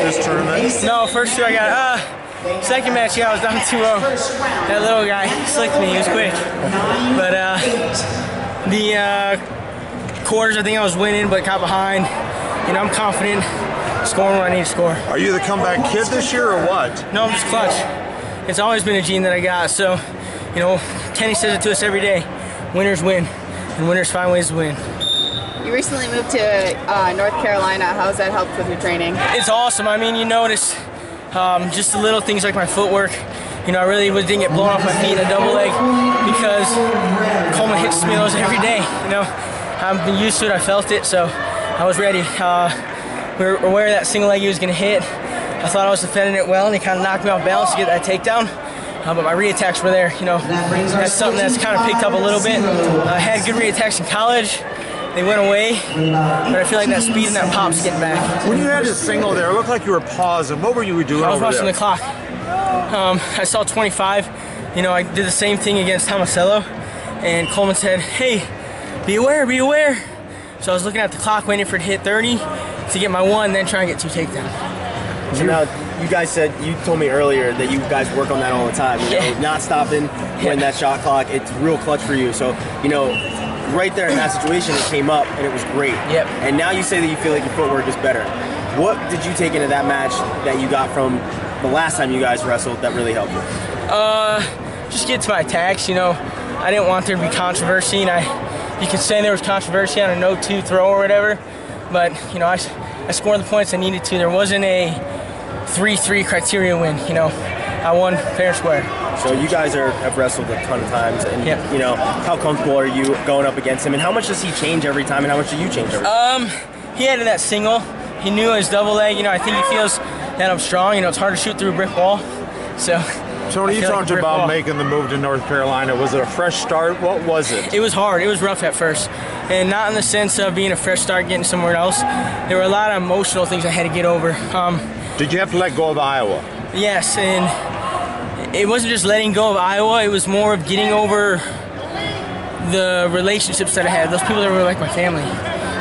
this tournament? No, first two I got. Second match, yeah, I was down 2-0. That little guy slicked me. He was quick. But the quarters, I think I was winning, but got behind. You know, I'm confident scoring where I need to score. Are you the comeback kid this year or what? No, I'm just clutch. It's always been a gene that I got. So, you know, Kenny says it to us every day. Winners win, and winners find ways to win. You recently moved to North Carolina. How's that helped with your training? It's awesome. I mean, you notice just the little things like my footwork. You know, I really didn't get blown off my feet in a double leg because Coleman hits me those every day. You know, I've been used to it. I felt it, so I was ready. We were aware that single leg he was going to hit. I thought I was defending it well, and he kind of knocked me off balance to get that takedown. But my re-attacks were there. You know, that's something that's kind of picked up a little bit. I had good re-attacks in college. They went away, but I feel like that speed and that pop's getting back. When you had a single there, it looked like you were pausing. What were you doing I was over watching there? the clock. I saw 25. You know, I did the same thing against Tomasello, and Coleman said, "Hey, be aware, be aware." So I was looking at the clock, waiting for it to hit 30 to get my one, then try and get two takedowns. So now, you guys said, you told me earlier that you guys work on that all the time. You know, not stopping when that shot clock, it's real clutch for you. So, you know, right there in that situation, it came up and it was great. Yep. And now you say that you feel like your footwork is better. What did you take into that match that you got from the last time you guys wrestled that really helped you? Just get to my attacks. You know, I didn't want there to be controversy, and you could say there was controversy on a no-2 throw or whatever, but you know, I scored the points I needed to. There wasn't a 3-3 criteria win. You know, I won fair and square. So you guys have wrestled a ton of times, and you know, how comfortable are you going up against him, and how much does he change every time, and how much do you change every time? He had that single. He knew his double leg. You know, I think he feels that I'm strong. You know, it's hard to shoot through a brick wall. So, Tony, you talked about making the move to North Carolina. Was it a fresh start? What was it? It was hard. It was rough at first. And not in the sense of being a fresh start, getting somewhere else. There were a lot of emotional things I had to get over. Did you have to let go of Iowa? Yes, and it wasn't just letting go of Iowa. It was more of getting over the relationships that I had. Those people that were like my family.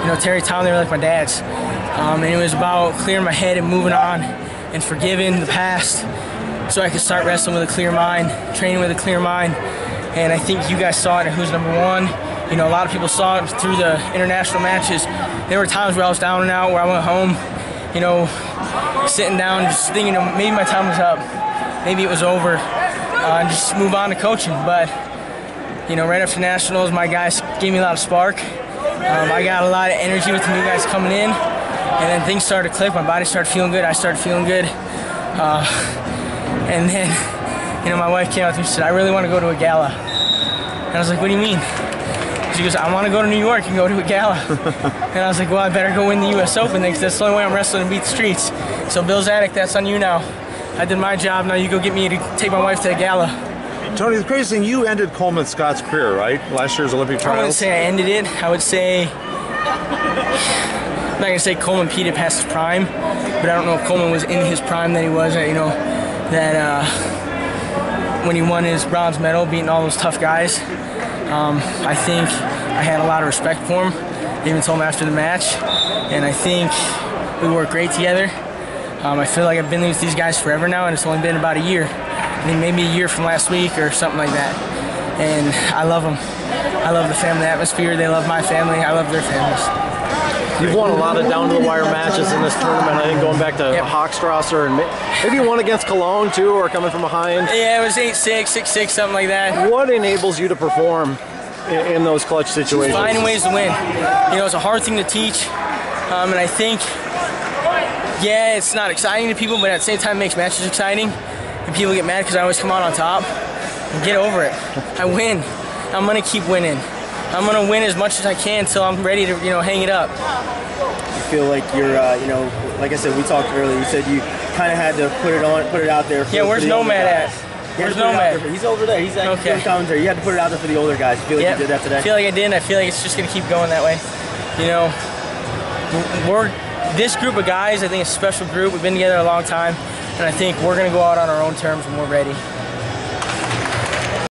You know, Terry, Tom, they were like my dads. And it was about clearing my head and moving on and forgiving the past so I could start wrestling with a clear mind, training with a clear mind. And I think you guys saw it at Who's Number One. You know, a lot of people saw it through the international matches. There were times where I was down and out, where I went home, you know, sitting down, just thinking maybe my time was up, maybe it was over, and just move on to coaching. But, you know, right after nationals, my guys gave me a lot of spark. I got a lot of energy with the new guys coming in, and then things started to click. My body started feeling good. I started feeling good. And then, you know, my wife came out to me and said, "I really want to go to a gala." And I was like, "What do you mean?" She goes, "I want to go to New York and go to a gala." And I was like, "Well, I better go win the U.S. Open because that's the only way I'm wrestling and beat the streets." So, Bill Zadek, that's on you now. I did my job. Now you go get me to take my wife to a gala. Tony, the crazy thing, you ended Coleman Scott's career, right? Last year's Olympic trials. I wouldn't say I ended it. I would say, I'm not going to say Coleman Pete past his prime, but I don't know if Coleman was in his prime that he was. You know, that when he won his bronze medal, beating all those tough guys, I think I had a lot of respect for him. I even told him after the match, and I think we worked great together. I feel like I've been with these guys forever now, and it's only been about a year. I think maybe a year from last week or something like that. And I love them. I love the family atmosphere. They love my family. I love their families. You've won a lot of down-to-the-wire matches in this tournament. I think going back to Hochstrasser and maybe you won against Cologne too, or coming from behind. Yeah, it was 8-6, 6-6, something like that. What enables you to perform in those clutch situations? Finding ways to win. You know, it's a hard thing to teach, and I think, yeah, it's not exciting to people, but at the same time, it makes matches exciting. And people get mad because I always come out on top. And get over it. I win. I'm gonna keep winning. I'm gonna win as much as I can until I'm ready to, you know, hang it up. You feel like you're, you know, like I said, we talked earlier. You said you kind of had to put it out there. Yeah, where's Nomad at? Where's Nomad? He's over there. He's actually doing commentary. You had to put it out there for the older guys. You feel like you did that today? I feel like I did, and I feel like it's just gonna keep going that way. You know, this group of guys, I think it's a special group. We've been together a long time, and I think we're gonna go out on our own terms when we're ready.